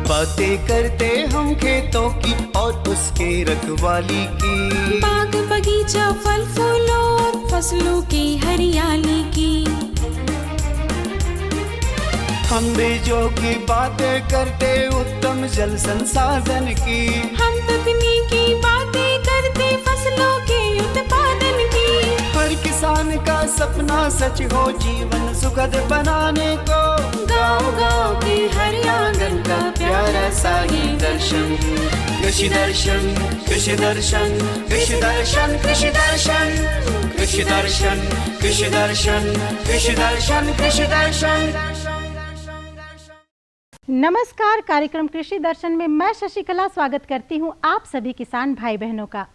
बातें करते हम खेतों की और उसके रखवाली की, बाग बगीचा फल फूलों और फसलों की हरियाली की। हम बीजों की बातें करते उत्तम जल संसाधन की, हम तकनीकी बातें करते फसलों के उत्पादन की। हर किसान का सपना सच हो जीवन सुखद बनाने को, गाँव-गाँव के हर आंगन का प्यारा सा ये दर्शन। कृषि दर्शन, कृषि दर्शन, कृषि दर्शन, कृषि दर्शन, कृषि दर्शन, कृषि दर्शन, कृषि दर्शन, कृषि दर्शन। नमस्कार, कार्यक्रम कृषि दर्शन में मैं शशिकला स्वागत करती हूं आप सभी किसान भाई बहनों का।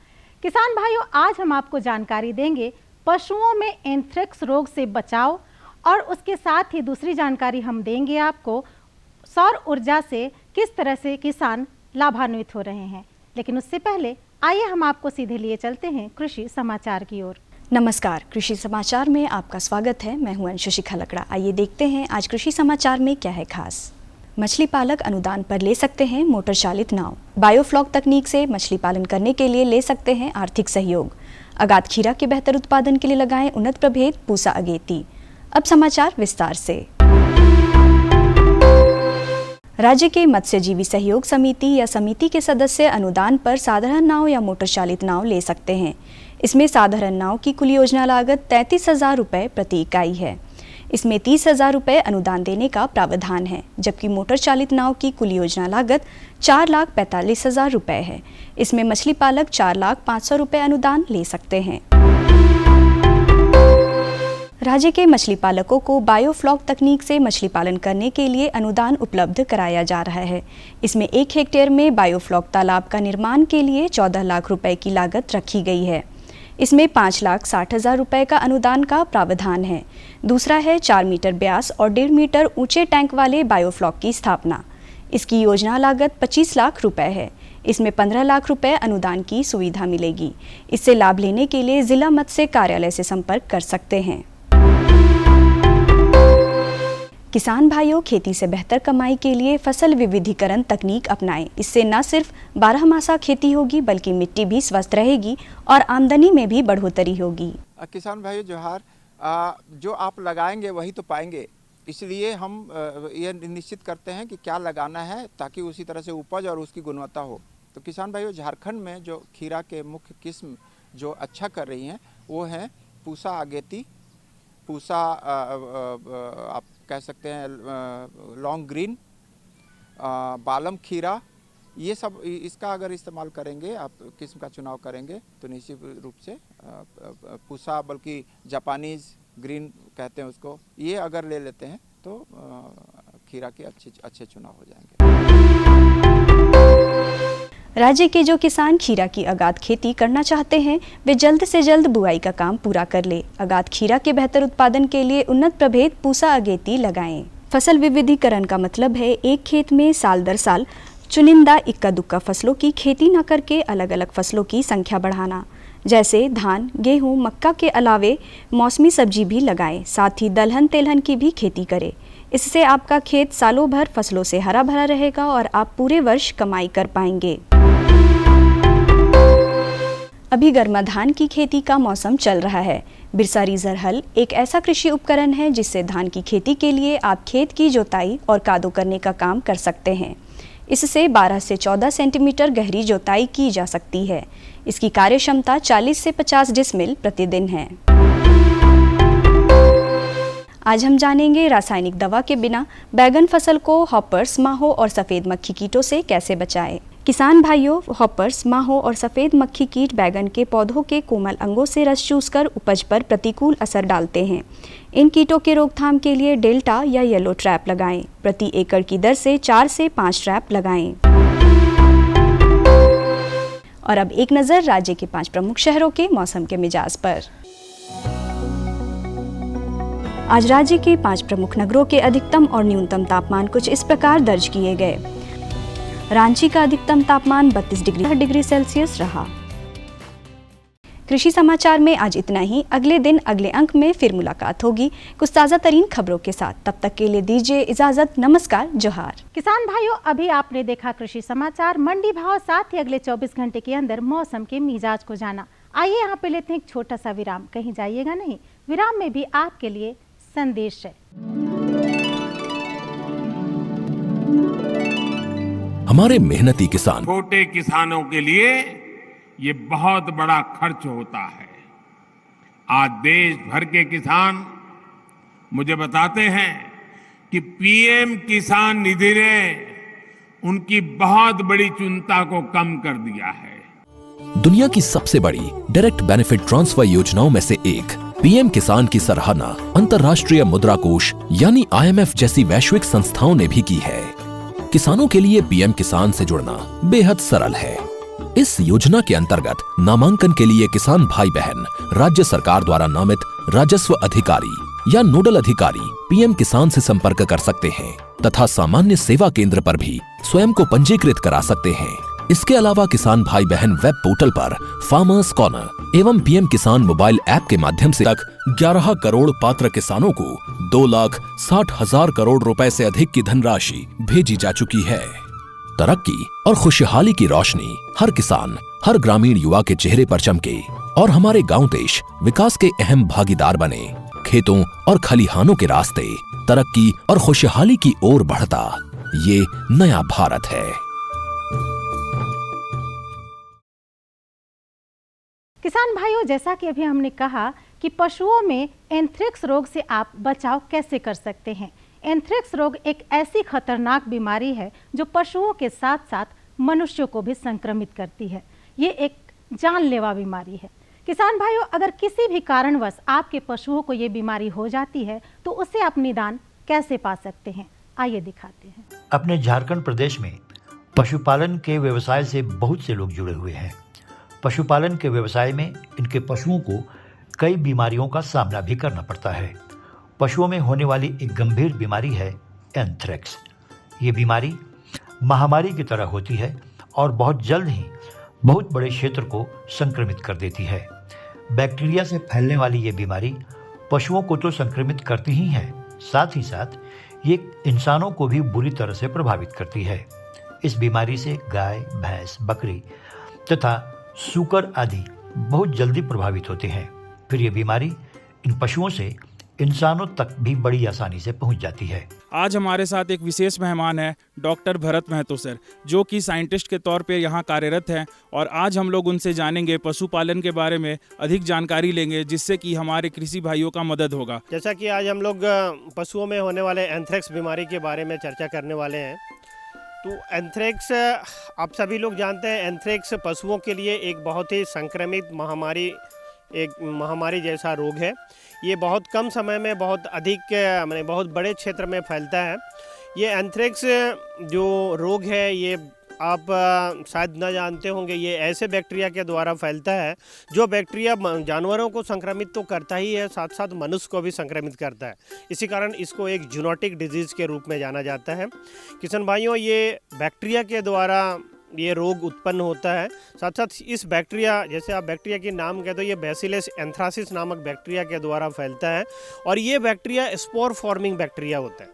किसान भाइयों, आज हम आपको जानकारी देंगे पशुओं में एंथ्रेक्स रोग से बचाव, और उसके साथ ही दूसरी जानकारी हम देंगे आपको सौर ऊर्जा से किस तरह से किसान लाभान्वित हो रहे हैं। लेकिन उससे पहले आइए हम आपको सीधे लिए चलते हैं कृषि समाचार की ओर। नमस्कार, कृषि समाचार में आपका स्वागत है। मैं हूं अंशुषी खलकड़ा। आइए देखते हैं आज कृषि समाचार में क्या है खास। मछली पालक अनुदान पर ले सकते हैं मोटर चालित नाव। बायोफ्लॉक तकनीक से मछली पालन करने के लिए ले सकते हैं आर्थिक सहयोग। अगाध खीरा के बेहतर उत्पादन के लिए लगाएं उन्नत प्रभेद पूसा अगेती। अब समाचार विस्तार से। राज्य के मत्स्यजीवी सहयोग समिति या समिति के सदस्य अनुदान पर साधारण नाव या मोटर चालित नाव ले सकते हैं। इसमें साधारण नाव की कुल योजना लागत 33,000 रुपये प्रति इकाई है। इसमें 30,000 रुपये अनुदान देने का प्रावधान है, जबकि मोटर चालित नाव की कुल योजना लागत 4,45,000 रुपये है। इसमें मछली पालक 4,05,000 रुपये अनुदान ले सकते हैं। राज्य के मछली पालकों को बायोफ्लॉक तकनीक से मछली पालन करने के लिए अनुदान उपलब्ध कराया जा रहा है। इसमें 1 हेक्टेयर में बायोफ्लॉक तालाब का निर्माण के लिए 14 लाख रुपए की लागत रखी गई है। इसमें 5,60,000 रुपए का अनुदान का प्रावधान है। दूसरा है 4 मीटर व्यास और 1.5 मीटर ऊंचे टैंक वाले बायोफ्लॉक की स्थापना। इसकी योजना लागत 25 लाख रुपए है। इसमें 15 लाख रुपए अनुदान की सुविधा मिलेगी। इससे लाभ लेने के लिए जिला मत्स्य कार्यालय से संपर्क कर सकते हैं। किसान भाइयों, खेती से बेहतर कमाई के लिए फसल विविधीकरण तकनीक अपनाएं। इससे न सिर्फ 12 मासा खेती होगी, बल्कि मिट्टी भी स्वस्थ रहेगी और आमदनी में भी बढ़ोतरी होगी। किसान भाइयों जोहार, जो आप लगाएंगे वही तो पाएंगे। इसलिए हम ये निश्चित करते हैं कि क्या लगाना है ताकि उसी तरह से उपज और उसकी गुणवत्ता हो। तो किसान भाइयों, झारखंड में जो खीरा के मुख्य किस्म जो अच्छा कर रही हैं वो हैं पूसा अगेती, पूसा आप कह सकते हैं लॉन्ग ग्रीन, बालम खीरा। ये सब इसका अगर इस्तेमाल करेंगे, आप किस्म का चुनाव करेंगे तो निश्चित रूप से पूसा, बल्कि जापानीज़ ग्रीन कहते हैं उसको, ये अगर ले लेते हैं तो खीरा के अच्छे चुनाव हो जाएंगे। राज्य के जो किसान खीरा की अगाध खेती करना चाहते हैं, वे जल्द से जल्द बुआई का काम पूरा कर ले। अगाध खीरा के बेहतर उत्पादन के लिए उन्नत प्रभेद पूसा अगेती लगाएं। फसल विविधीकरण का मतलब है एक खेत में साल दर साल चुनिंदा इक्का दुक्का फसलों की खेती न करके अलग अलग फसलों की संख्या बढ़ाना। जैसे धान, गेहूं, मक्का के अलावे मौसमी सब्जी भी लगाएं। साथ ही दलहन तेलहन की भी खेती करें। इससे आपका खेत सालों भर फसलों से हरा भरा रहेगा और आप पूरे वर्ष कमाई कर पाएंगे। अभी गर्मा धान की खेती का मौसम चल रहा है। बिरसा रीजर हल एक ऐसा कृषि उपकरण है जिससे धान की खेती के लिए आप खेत की जोताई और कादो करने का काम कर सकते हैं। इससे 12 से 14 सेंटीमीटर गहरी जोताई की जा सकती है। इसकी कार्य क्षमता 40 से 50 डिसमिल प्रतिदिन है। आज हम जानेंगे रासायनिक दवा के बिना बैगन फसल को हॉपर्स, माहो और सफ़ेद मक्खी कीटों से कैसे बचाएं। किसान भाइयों, हॉपर्स, माहो और सफ़ेद मक्खी कीट बैगन के पौधों के कोमल अंगों से रस चूसकर उपज पर प्रतिकूल असर डालते हैं। इन कीटों के रोकथाम के लिए डेल्टा या येलो ट्रैप लगाएं। प्रति एकड़ की दर से 4 से 5 ट्रैप लगाएं। और अब एक नज़र राज्य के 5 प्रमुख शहरों के मौसम के मिजाज पर। आज राज्य के 5 प्रमुख नगरों के अधिकतम और न्यूनतम तापमान कुछ इस प्रकार दर्ज किए गए। रांची का अधिकतम तापमान 32 डिग्री सेल्सियस रहा। कृषि समाचार में आज इतना ही। अगले दिन अगले अंक में फिर मुलाकात होगी कुछ ताज़ा तरीन खबरों के साथ। तब तक के लिए दीजिए इजाज़त। नमस्कार, जोहार। किसान भाइयों, अभी आपने देखा कृषि समाचार, मंडी भाव, साथ ही अगले 24 घंटे के अंदर मौसम के मिजाज को जाना। आइए यहाँ पे लेते हैं एक छोटा सा विराम। कहीं जाइएगा नहीं, विराम में भी आपके लिए संदेश है। हमारे मेहनती किसान, छोटे किसानों के लिए ये बहुत बड़ा खर्च होता है। आज देश भर के किसान मुझे बताते हैं कि पीएम किसान निधि ने उनकी बहुत बड़ी चिंता को कम कर दिया है। दुनिया की सबसे बड़ी डायरेक्ट बेनिफिट ट्रांसफर योजनाओं में से एक पीएम किसान की सराहना अंतर्राष्ट्रीय मुद्रा कोष यानी IMF जैसी वैश्विक संस्थाओं ने भी की है। किसानों के लिए पीएम किसान से जुड़ना बेहद सरल है। इस योजना के अंतर्गत नामांकन के लिए किसान भाई बहन राज्य सरकार द्वारा नामित राजस्व अधिकारी या नोडल अधिकारी पीएम किसान से संपर्क कर सकते हैं तथा सामान्य सेवा केंद्र पर भी स्वयं को पंजीकृत करा सकते हैं। इसके अलावा किसान भाई बहन वेब पोर्टल पर फार्मर्स कॉर्नर एवं पीएम किसान मोबाइल ऐप के माध्यम से तक 11 करोड़ पात्र किसानों को 2,60,000 करोड़ रुपए से अधिक की धनराशि भेजी जा चुकी है। तरक्की और खुशहाली की रोशनी हर किसान, हर ग्रामीण युवा के चेहरे पर चमके और हमारे गांव देश विकास के अहम भागीदार बने। खेतों और खलिहानों के रास्ते तरक्की और खुशहाली की ओर बढ़ता ये नया भारत है। किसान भाइयों, जैसा कि अभी हमने कहा कि पशुओं में एंथ्रेक्स रोग से आप बचाव कैसे कर सकते हैं। एंथ्रेक्स रोग एक ऐसी खतरनाक बीमारी है जो पशुओं के साथ साथ मनुष्यों को भी संक्रमित करती है। ये एक जानलेवा बीमारी है। किसान भाइयों, अगर किसी भी कारणवश आपके पशुओं को ये बीमारी हो जाती है तो उसे आप निदान कैसे पा सकते हैं, आइए दिखाते हैं। अपने झारखंड प्रदेश में पशुपालन के व्यवसाय से बहुत से लोग जुड़े हुए हैं। पशुपालन के व्यवसाय में इनके पशुओं को कई बीमारियों का सामना भी करना पड़ता है। पशुओं में होने वाली एक गंभीर बीमारी है एंथ्रेक्स। ये बीमारी महामारी की तरह होती है और बहुत जल्द ही बहुत बड़े क्षेत्र को संक्रमित कर देती है। बैक्टीरिया से फैलने वाली ये बीमारी पशुओं को तो संक्रमित करती ही है, साथ ही साथ ये इंसानों को भी बुरी तरह से प्रभावित करती है। इस बीमारी से गाय, भैंस, बकरी तथा सूकर आदि बहुत जल्दी प्रभावित होते हैं। फिर ये बीमारी इन पशुओं से इंसानों तक भी बड़ी आसानी से पहुंच जाती है। आज हमारे साथ एक विशेष मेहमान है डॉक्टर भरत महतो सर, जो कि साइंटिस्ट के तौर पे यहाँ कार्यरत हैं और आज हम लोग उनसे जानेंगे पशुपालन के बारे में अधिक जानकारी लेंगे, जिससे कि हमारे कृषि भाइयों का मदद होगा। जैसा कि आज हम लोग पशुओं में होने वाले एंथ्रेक्स बीमारी के बारे में चर्चा करने वाले हैं। तो एंथ्रेक्स आप सभी लोग जानते हैं, एंथ्रेक्स पशुओं के लिए एक बहुत ही संक्रमित महामारी जैसा रोग है। ये बहुत कम समय में बहुत अधिक बहुत बड़े क्षेत्र में फैलता है। ये एंथ्रेक्स जो रोग है ये आप शायद न जानते होंगे, ये ऐसे बैक्टीरिया के द्वारा फैलता है जो बैक्टीरिया जानवरों को संक्रमित तो करता ही है, साथ साथ मनुष्य को भी संक्रमित करता है। इसी कारण इसको एक जूनोटिक डिजीज़ के रूप में जाना जाता है। किसान भाइयों, ये बैक्टीरिया के द्वारा ये रोग उत्पन्न होता है। साथ साथ इस बैक्टीरिया, जैसे आप बैक्टीरिया के नाम कहते हो, ये बैसिलस एंथ्रासिस नामक बैक्टीरिया के द्वारा फैलता है और ये बैक्टीरिया स्पोर फॉर्मिंग बैक्टीरिया होता है।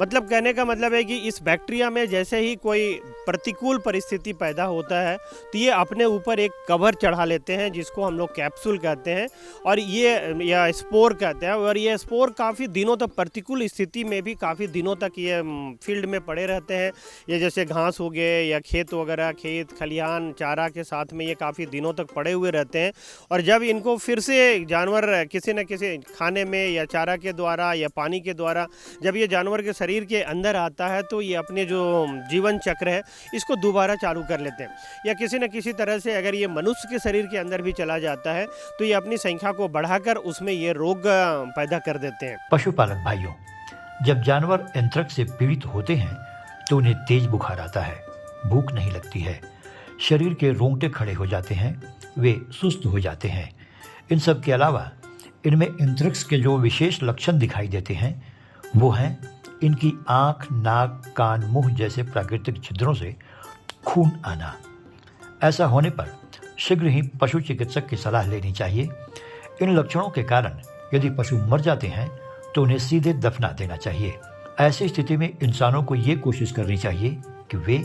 मतलब कहने का मतलब है कि इस बैक्टीरिया में जैसे ही कोई प्रतिकूल परिस्थिति पैदा होता है तो ये अपने ऊपर एक कवर चढ़ा लेते हैं, जिसको हम लोग कैप्सूल कहते हैं, और ये या स्पोर कहते हैं। और ये स्पोर काफ़ी दिनों तक, प्रतिकूल स्थिति में भी काफ़ी दिनों तक ये फील्ड में पड़े रहते हैं। ये जैसे घास हो गए या खेत वगैरह, खेत खलिहान चारा के साथ में ये काफ़ी दिनों तक पड़े हुए रहते हैं। और जब इनको फिर से जानवर किसी न किसी खाने में या चारा के द्वारा या पानी के द्वारा जब ये जानवर के शरीर के अंदर आता है तो ये अपने जो जीवन चक्र है इसको दोबारा चालू कर लेते हैं। या किसी न किसी तरह से अगर ये मनुष्य के शरीर के अंदर भी चला जाता है तो ये अपनी संख्या को बढ़ाकर उसमें ये रोग पैदा कर देते हैं। पशुपालक भाइयों, जब जानवर एंथ्रेक्स से पीड़ित होते हैं तो उन्हें तेज बुखार आता है, भूख नहीं लगती है, शरीर के रोंगटे खड़े हो जाते हैं, वे सुस्त हो जाते हैं। इन सब के अलावा इनमें एंथ्रेक्स के जो विशेष लक्षण दिखाई देते हैं वो हैं इनकी आँख, नाक, कान, मुंह जैसे प्राकृतिक छिद्रों से खून आना। ऐसा होने पर शीघ्र ही पशु चिकित्सक की सलाह लेनी चाहिए। इन लक्षणों के कारण यदि पशु मर जाते हैं तो उन्हें सीधे दफना देना चाहिए। ऐसी स्थिति में इंसानों को ये कोशिश करनी चाहिए कि वे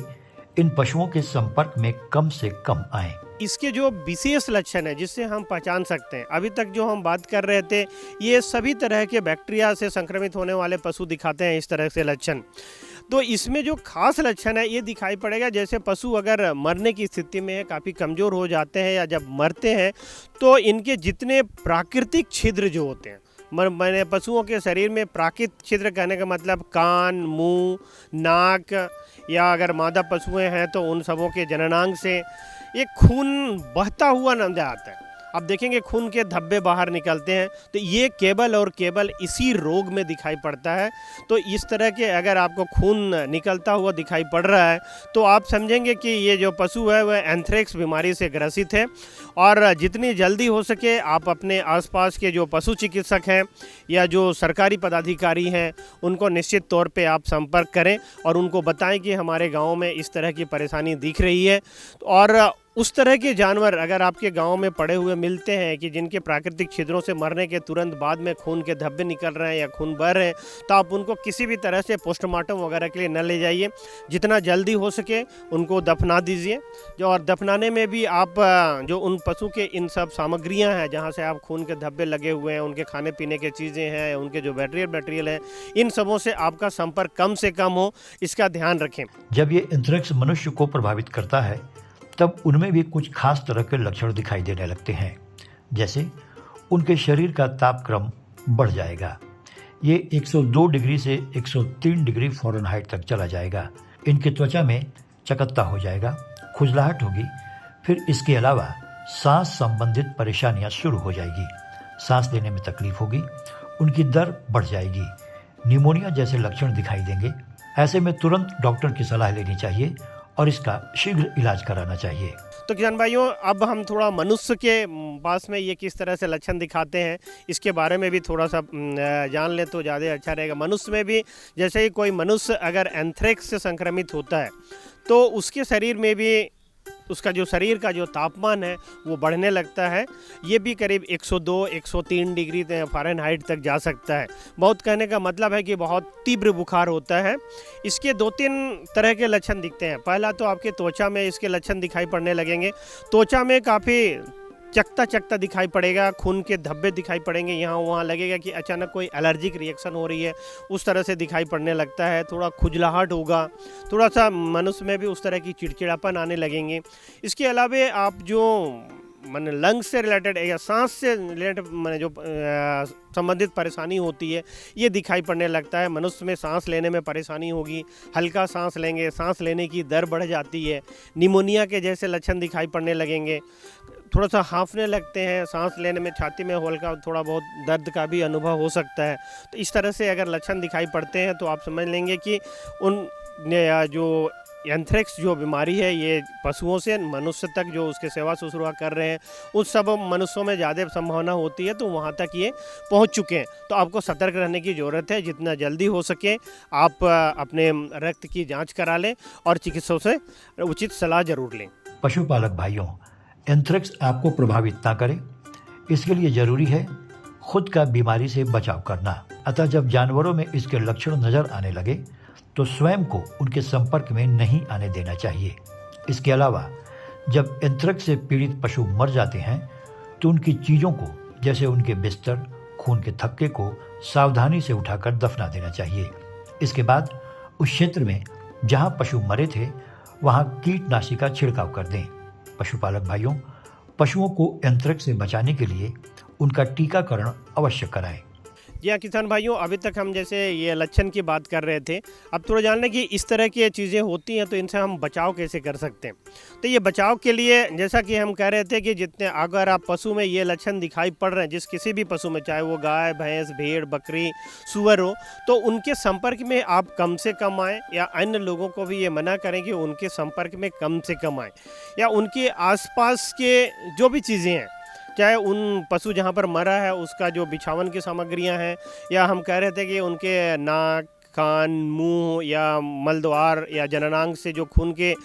इन पशुओं के संपर्क में कम से कम आएं। इसके जो विशेष लक्षण है जिससे हम पहचान सकते हैं, अभी तक जो हम बात कर रहे थे ये सभी तरह के बैक्टीरिया से संक्रमित होने वाले पशु दिखाते हैं इस तरह से लक्षण। तो इसमें जो खास लक्षण है ये दिखाई पड़ेगा जैसे पशु अगर मरने की स्थिति में है, काफ़ी कमज़ोर हो जाते हैं या जब मरते हैं तो इनके जितने प्राकृतिक छिद्र जो होते हैं, मैंने पशुओं के शरीर में प्राकृतिक छिद्र कहने का मतलब कान, मुंह, नाक या अगर मादा पशुएं हैं तो उन सबों के जननांग से एक खून बहता हुआ नजर आता है। अब देखेंगे खून के धब्बे बाहर निकलते हैं, तो ये केवल और केवल इसी रोग में दिखाई पड़ता है। तो इस तरह के अगर आपको खून निकलता हुआ दिखाई पड़ रहा है तो आप समझेंगे कि ये जो पशु है वह एंथ्रेक्स बीमारी से ग्रसित है। और जितनी जल्दी हो सके आप अपने आसपास के जो पशु चिकित्सक हैं या जो सरकारी पदाधिकारी हैं उनको निश्चित तौर पे आप संपर्क करें और उनको बताएं कि हमारे गाँव में इस तरह की परेशानी दिख रही है। और उस तरह के जानवर अगर आपके गांव में पड़े हुए मिलते हैं कि जिनके प्राकृतिक छिद्रों से मरने के तुरंत बाद में खून के धब्बे निकल रहे हैं या खून बह रहे हैं, तो आप उनको किसी भी तरह से पोस्टमार्टम वगैरह के लिए न ले जाइए। जितना जल्दी हो सके उनको दफना दीजिए। और दफनाने में भी आप जो उन पशु के इन सब सामग्रियाँ हैं जहाँ से आप खून के धब्बे लगे हुए हैं, उनके खाने पीने की चीज़ें हैं, उनके जो मटेरियल हैं, इन सबों से आपका संपर्क कम से कम हो, इसका ध्यान रखें। जब ये एंथ्रेक्स मनुष्य को प्रभावित करता है तब उनमें भी कुछ खास तरह के लक्षण दिखाई देने लगते हैं, जैसे उनके शरीर का तापक्रम बढ़ जाएगा। ये 102 डिग्री से 103 डिग्री फ़ारेनहाइट तक चला जाएगा। इनकी त्वचा में चकत्ता हो जाएगा, खुजलाहट होगी। फिर इसके अलावा सांस संबंधित परेशानियां शुरू हो जाएगी, सांस लेने में तकलीफ होगी, उनकी दर बढ़ जाएगी, निमोनिया जैसे लक्षण दिखाई देंगे। ऐसे में तुरंत डॉक्टर की सलाह लेनी चाहिए और इसका शीघ्र इलाज कराना चाहिए। तो किसान भाइयों, अब हम थोड़ा मनुष्य के पास में ये किस तरह से लक्षण दिखाते हैं इसके बारे में भी थोड़ा सा जान लें तो ज़्यादा अच्छा रहेगा। मनुष्य में भी जैसे ही कोई मनुष्य अगर एंथ्रेक्स से संक्रमित होता है तो उसके शरीर में भी उसका जो शरीर का जो तापमान है वो बढ़ने लगता है। ये भी करीब 102-103 डिग्री फ़ारेनहाइट तक जा सकता है। बहुत कहने का मतलब है कि बहुत तीव्र बुखार होता है। इसके 2-3 तरह के लक्षण दिखते हैं। पहला तो आपके त्वचा में इसके लक्षण दिखाई पड़ने लगेंगे। त्वचा में काफ़ी चकता दिखाई पड़ेगा, खून के धब्बे दिखाई पड़ेंगे, यहाँ वहाँ लगेगा कि अचानक कोई एलर्जिक रिएक्शन हो रही है, उस तरह से दिखाई पड़ने लगता है। थोड़ा खुजलाहट होगा, थोड़ा सा मनुष्य में भी उस तरह की चिड़चिड़ापन आने लगेंगे। इसके अलावा आप जो माने लंग्स से रिलेटेड या सांस से रिलेटेड माने जो संबंधित परेशानी होती है ये दिखाई पड़ने लगता है। मनुष्य में सांस लेने में परेशानी होगी, हल्का सांस लेंगे, सांस लेने की दर बढ़ जाती है, निमोनिया के जैसे लक्षण दिखाई पड़ने लगेंगे, थोड़ा सा हांफने लगते हैं, सांस लेने में छाती में हल्का थोड़ा बहुत दर्द का भी अनुभव हो सकता है। तो इस तरह से अगर लक्षण दिखाई पड़ते हैं तो आप समझ लेंगे कि उन जो एंथ्रेक्स जो बीमारी है ये पशुओं से मनुष्य तक जो उसके सेवा शुश्रूषा कर रहे हैं उस सब मनुष्यों में ज़्यादा संभावना होती है, तो वहाँ तक ये पहुँच चुके हैं। तो आपको सतर्क रहने की ज़रूरत है। जितना जल्दी हो सके आप अपने रक्त की जांच करा लें और चिकित्सकों से उचित सलाह जरूर लें। पशुपालक भाइयों, एंथ्रेक्स आपको प्रभावित ना करे इसके लिए जरूरी है खुद का बीमारी से बचाव करना। अतः जब जानवरों में इसके लक्षण नजर आने लगे तो स्वयं को उनके संपर्क में नहीं आने देना चाहिए। इसके अलावा जब एंथ्रेक्स से पीड़ित पशु मर जाते हैं तो उनकी चीज़ों को जैसे उनके बिस्तर, खून के थक्के को सावधानी से उठाकर दफना देना चाहिए। इसके बाद उस क्षेत्र में जहां पशु मरे थे वहां कीटनाशी का छिड़काव कर दें। पशुपालक भाइयों, पशुओं को एंथ्रेक्स से बचाने के लिए उनका टीकाकरण अवश्य कराएं। जी हाँ किसान भाइयों, अभी तक हम जैसे ये लक्षण की बात कर रहे थे, अब थोड़ा जान लें कि इस तरह की चीज़ें होती हैं तो इनसे हम बचाव कैसे कर सकते हैं। तो ये बचाव के लिए जैसा कि हम कह रहे थे कि जितने अगर आप पशु में ये लक्षण दिखाई पड़ रहे हैं, जिस किसी भी पशु में, चाहे वो गाय, भैंस, भेड़, बकरी, सूअर हो, तो उनके संपर्क में आप कम से कम आएँ या अन्य लोगों को भी ये मना करें कि उनके संपर्क में कम से कम आएँ। या उनके आसपास के जो भी चीज़ें हैं, चाहे उन पशु जहाँ पर मरा है उसका जो बिछावन की सामग्रियाँ हैं, या हम कह रहे थे कि उनके नाक, कान, मुंह या मलद्वार या जननांग से जो खून के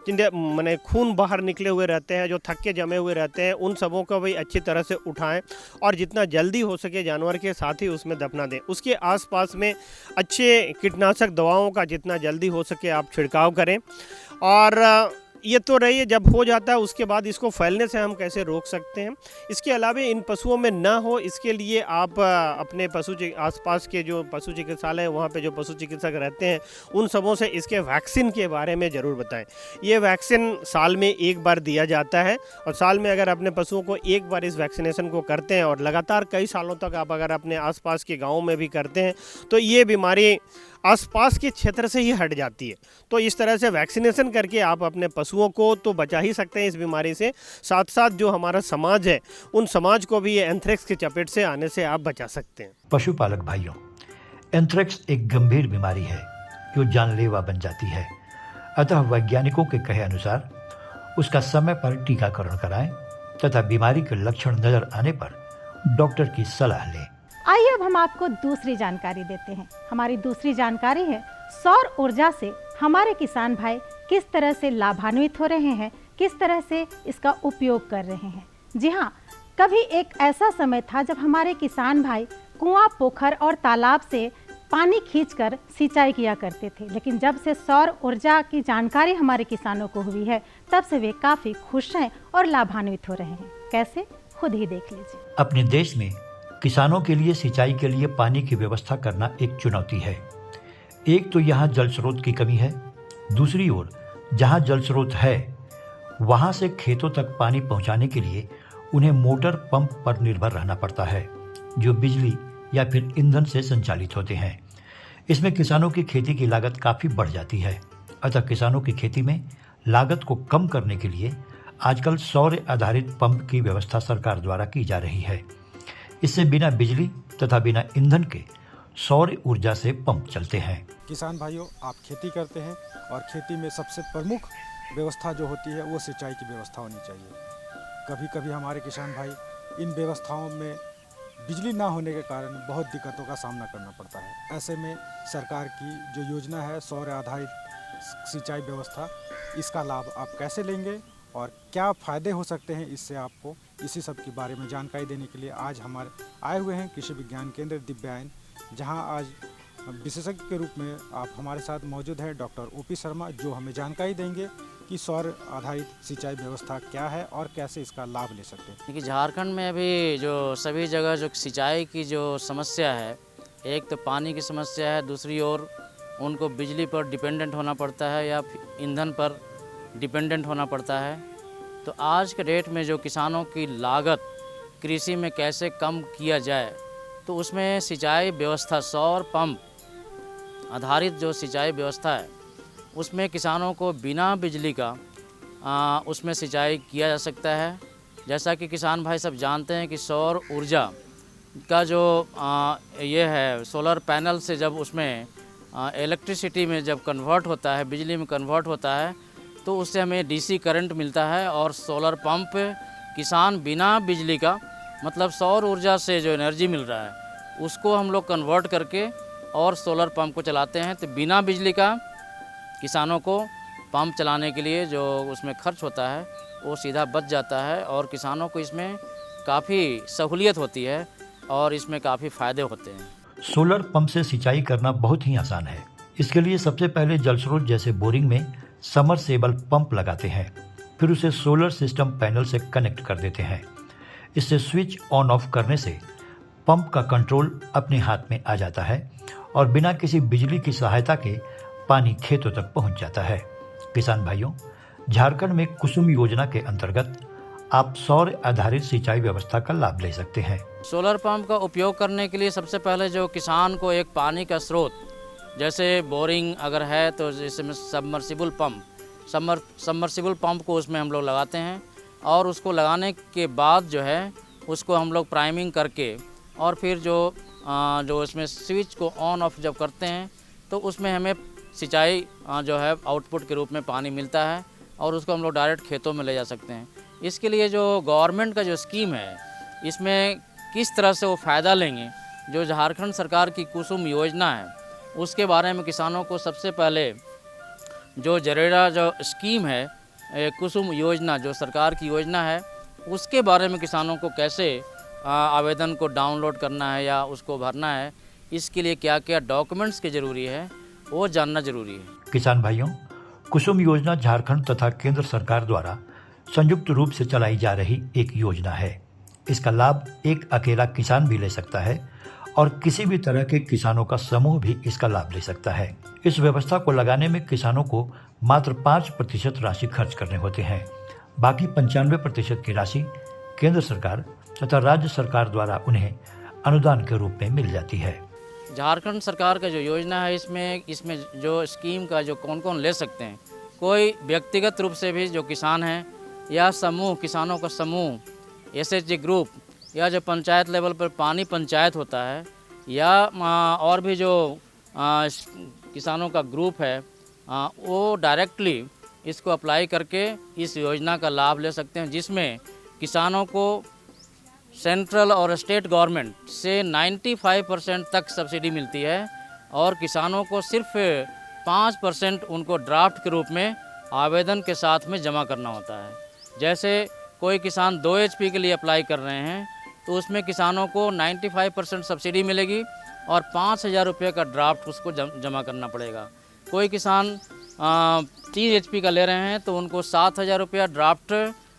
माने खून बाहर निकले हुए रहते हैं, जो थक्के जमे हुए रहते हैं, उन सबों को भी अच्छी तरह से उठाएं और जितना जल्दी हो सके जानवर के साथ ही उसमें दफना दें। उसके आसपास में अच्छे कीटनाशक दवाओं का जितना जल्दी हो सके आप छिड़काव करें। और ये तो रही, जब हो जाता है उसके बाद इसको फैलने से हम कैसे रोक सकते हैं। इसके अलावा इन पशुओं में ना हो इसके लिए आप अपने आसपास के जो पशु चिकित्सालय वहाँ पे जो पशु चिकित्सक रहते हैं उन सबों से इसके वैक्सीन के बारे में ज़रूर बताएं। ये वैक्सीन साल में एक बार दिया जाता है और साल में अगर अपने पशुओं को एक बार इस वैक्सीनेशन को करते हैं और लगातार कई सालों तक आप अगर अपने आसपास के गाँव में भी करते हैं तो ये बीमारी आसपास के क्षेत्र से ही हट जाती है। तो इस तरह से वैक्सीनेशन करके आप अपने पशुओं को तो बचा ही सकते हैं इस बीमारी से, साथ साथ जो हमारा समाज है उन समाज को भी ये एंथ्रेक्स की चपेट से आने से आप बचा सकते हैं। पशुपालक भाइयों, एंथ्रेक्स एक गंभीर बीमारी है जो जानलेवा बन जाती है। अतः वैज्ञानिकों के कहे अनुसार उसका समय पर टीकाकरण कराएं तथा बीमारी के लक्षण नजर आने पर डॉक्टर की सलाह लें। आइए अब हम आपको दूसरी जानकारी देते हैं। हमारी दूसरी जानकारी है सौर ऊर्जा से हमारे किसान भाई किस तरह से लाभान्वित हो रहे हैं, किस तरह से इसका उपयोग कर रहे हैं। जी हाँ, कभी एक ऐसा समय था जब हमारे किसान भाई कुआं, पोखर और तालाब से पानी खींचकर सिंचाई किया करते थे, लेकिन जब से सौर ऊर्जा की जानकारी हमारे किसानों को हुई है तब से वे काफ़ी खुश हैं और लाभान्वित हो रहे हैं। कैसे, खुद ही देख लीजिए। अपने देश में किसानों के लिए सिंचाई के लिए पानी की व्यवस्था करना एक चुनौती है। एक तो यहाँ जल स्रोत की कमी है, दूसरी ओर जहाँ जल स्रोत है वहाँ से खेतों तक पानी पहुँचाने के लिए उन्हें मोटर पंप पर निर्भर रहना पड़ता है जो बिजली या फिर ईंधन से संचालित होते हैं। इसमें किसानों की खेती की लागत काफ़ी बढ़ जाती है। अतः किसानों की खेती में लागत को कम करने के लिए आजकल सौर आधारित पंप की व्यवस्था सरकार द्वारा की जा रही है। इससे बिना बिजली तथा बिना ईंधन के सौर ऊर्जा से पंप चलते हैं। किसान भाइयों, आप खेती करते हैं और खेती में सबसे प्रमुख व्यवस्था जो होती है वो सिंचाई की व्यवस्था होनी चाहिए। कभी कभी हमारे किसान भाई इन व्यवस्थाओं में बिजली ना होने के कारण बहुत दिक्कतों का सामना करना पड़ता है। ऐसे में सरकार की जो योजना है सौर आधारित सिंचाई व्यवस्था, इसका लाभ आप कैसे लेंगे और क्या फ़ायदे हो सकते हैं इससे, आपको इसी सब के बारे में जानकारी देने के लिए आज हमारे आए हुए हैं कृषि विज्ञान केंद्र दिव्यायन, जहां आज विशेषज्ञ के रूप में आप हमारे साथ मौजूद हैं डॉक्टर ओपी शर्मा, जो हमें जानकारी देंगे कि सौर आधारित सिंचाई व्यवस्था क्या है और कैसे इसका लाभ ले सकते हैं। क्योंकि झारखंड में अभी जो सभी जगह जो सिंचाई की जो समस्या है, एक तो पानी की समस्या है, दूसरी ओर उनको बिजली पर डिपेंडेंट होना पड़ता है या ईंधन पर डिपेंडेंट होना पड़ता है। तो आज के डेट में जो किसानों की लागत कृषि में कैसे कम किया जाए, तो उसमें सिंचाई व्यवस्था, सौर पंप आधारित जो सिंचाई व्यवस्था है उसमें किसानों को बिना बिजली का उसमें सिंचाई किया जा सकता है। जैसा कि किसान भाई सब जानते हैं कि सौर ऊर्जा का जो ये है, सोलर पैनल से जब उसमें इलेक्ट्रिसिटी में जब कन्वर्ट होता है, बिजली में कन्वर्ट होता है, तो उससे हमें डीसी करंट मिलता है। और सोलर पंप किसान बिना बिजली का, मतलब सौर ऊर्जा से जो एनर्जी मिल रहा है उसको हम लोग कन्वर्ट करके और सोलर पंप को चलाते हैं। तो बिना बिजली का किसानों को पंप चलाने के लिए जो उसमें खर्च होता है वो सीधा बच जाता है और किसानों को इसमें काफ़ी सहूलियत होती है और इसमें काफ़ी फ़ायदे होते हैं। सोलर पंप से सिंचाई करना बहुत ही आसान है। इसके लिए सबसे पहले जल स्रोत जैसे बोरिंग में समरसेबल पंप लगाते हैं, फिर उसे सोलर सिस्टम पैनल से कनेक्ट कर देते हैं। इससे स्विच ऑन ऑफ करने से पंप का कंट्रोल अपने हाथ में आ जाता है और बिना किसी बिजली की सहायता के पानी खेतों तक पहुंच जाता है। किसान भाइयों, झारखंड में कुसुम योजना के अंतर्गत आप सौर आधारित सिंचाई व्यवस्था का लाभ ले सकते हैं। सोलर पंप का उपयोग करने के लिए सबसे पहले जो किसान को एक पानी का स्रोत, जैसे बोरिंग अगर है तो जैसे सबमर्सिबल पंप को उसमें हम लोग लगाते हैं और उसको लगाने के बाद जो है उसको हम लोग प्राइमिंग करके और फिर जो इसमें स्विच को ऑन ऑफ जब करते हैं तो उसमें हमें सिंचाई जो है आउटपुट के रूप में पानी मिलता है और उसको हम लोग डायरेक्ट खेतों में ले जा सकते हैं। इसके लिए जो गवर्नमेंट का जो स्कीम है, इसमें किस तरह से वो फ़ायदा लेंगे, जो झारखंड सरकार की कुसुम योजना है, उसके बारे में किसानों को सबसे पहले जो जरेड़ा जो स्कीम है, कुसुम योजना जो सरकार की योजना है, उसके बारे में किसानों को कैसे आवेदन को डाउनलोड करना है या उसको भरना है, इसके लिए क्या क्या डॉक्यूमेंट्स की ज़रूरी है वो जानना ज़रूरी है। किसान भाइयों, कुसुम योजना झारखंड तथा केंद्र सरकार द्वारा संयुक्त रूप से चलाई जा रही एक योजना है। इसका लाभ एक अकेला किसान भी ले सकता है और किसी भी तरह के किसानों का समूह भी इसका लाभ ले सकता है। इस व्यवस्था को लगाने में किसानों को मात्र 5% राशि खर्च करने होते हैं। बाकी 95% की राशि केंद्र सरकार तथा राज्य सरकार द्वारा उन्हें अनुदान के रूप में मिल जाती है। झारखंड सरकार का जो योजना है, इसमें जो स्कीम का जो कौन कौन ले सकते हैं, कोई व्यक्तिगत रूप से भी जो किसान हैं या समूह, किसानों का समूह, SHG ग्रुप, या जो पंचायत लेवल पर पानी पंचायत होता है, या और भी जो किसानों का ग्रुप है, वो डायरेक्टली इसको अप्लाई करके इस योजना का लाभ ले सकते हैं, जिसमें किसानों को सेंट्रल और स्टेट गवर्नमेंट से 95% तक सब्सिडी मिलती है और किसानों को सिर्फ 5% उनको ड्राफ्ट के रूप में आवेदन के साथ में जमा करना होता है। जैसे कोई किसान 2 HP के लिए अप्लाई कर रहे हैं तो उसमें किसानों को 95% सब्सिडी मिलेगी और 5,000 रुपये का ड्राफ्ट उसको जमा करना पड़ेगा। कोई किसान 3 HP का ले रहे हैं तो उनको 7,000 रुपया ड्राफ्ट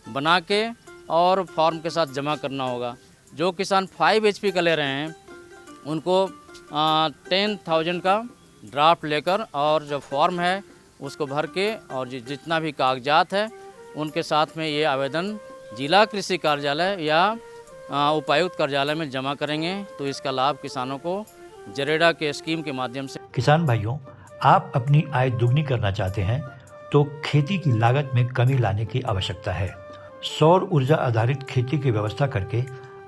बना के और फॉर्म के साथ जमा करना होगा। जो किसान 5 HP का ले रहे हैं उनको 10,000 का ड्राफ्ट लेकर और जो फॉर्म है उसको भर के और जितना भी कागजात है उनके साथ में ये आवेदन जिला कृषि कार्यालय या उपायुक्त कार्यालय में जमा करेंगे तो इसका लाभ किसानों को जरेड़ा के स्कीम के माध्यम से। किसान भाइयों, आप अपनी आय दुगनी करना चाहते हैं तो खेती की लागत में कमी लाने की आवश्यकता है। सौर ऊर्जा आधारित खेती की व्यवस्था करके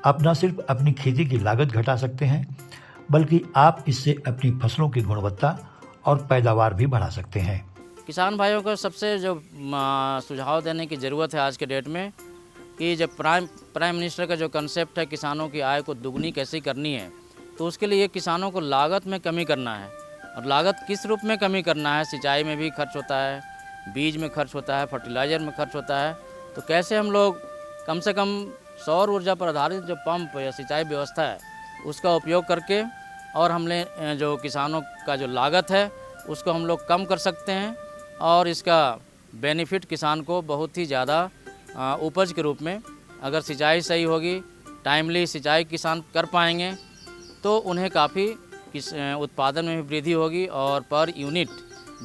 आप न सिर्फ अपनी खेती की लागत घटा सकते हैं बल्कि आप इससे अपनी फसलों की गुणवत्ता और पैदावार भी बढ़ा सकते हैं। किसान भाइयों को सबसे जो सुझाव देने की ज़रूरत है आज के डेट में कि जब प्राइम मिनिस्टर का जो कंसेप्ट है किसानों की आय को दुगनी कैसे करनी है, तो उसके लिए किसानों को लागत में कमी करना है। और लागत किस रूप में कमी करना है? सिंचाई में भी खर्च होता है, बीज में खर्च होता है, फर्टिलाइज़र में खर्च होता है। तो कैसे हम लोग कम से कम सौर ऊर्जा पर आधारित जो पंप या सिंचाई व्यवस्था है उसका उपयोग करके और हमने जो किसानों का जो लागत है उसको हम लोग कम कर सकते हैं और इसका बेनिफिट किसान को बहुत ही ज़्यादा उपज के रूप में, अगर सिंचाई सही होगी, टाइमली सिंचाई किसान कर पाएंगे तो उन्हें काफ़ी उत्पादन में भी वृद्धि होगी और पर यूनिट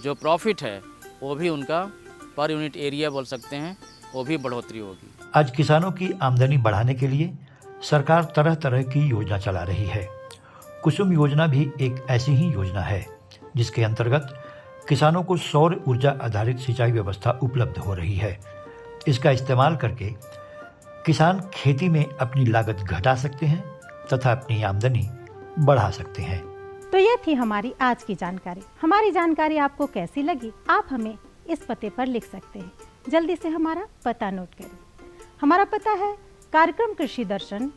जो प्रॉफिट है वो भी उनका पर यूनिट एरिया बोल सकते हैं वो भी बढ़ोतरी होगी। आज किसानों की आमदनी बढ़ाने के लिए सरकार तरह तरह की योजना चला रही है। कुसुम योजना भी एक ऐसी ही योजना है जिसके अंतर्गत किसानों को सौर ऊर्जा आधारित सिंचाई व्यवस्था उपलब्ध हो रही है। इसका इस्तेमाल करके किसान खेती में अपनी लागत घटा सकते हैं तथा अपनी आमदनी बढ़ा सकते हैं। तो ये थी हमारी आज की जानकारी। हमारी जानकारी आपको कैसी लगी आप हमें इस पते पर लिख सकते हैं। जल्दी से हमारा पता नोट करें। हमारा पता है कार्यक्रम कृषि दर्शन,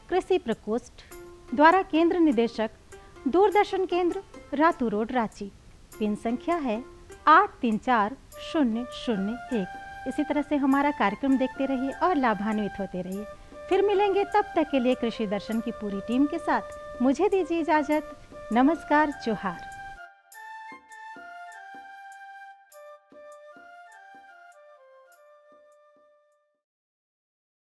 कृषि प्रकोष्ठ द्वारा केंद्र निदेशक, दूरदर्शन केंद्र, रातू रोड, रांची। पिन संख्या है 834001। इसी तरह से हमारा कार्यक्रम देखते रहिए और लाभान्वित होते रहिए। फिर मिलेंगे, तब तक के लिए कृषि दर्शन की पूरी टीम के साथ मुझे दीजिए इजाजत। नमस्कार, जोहार।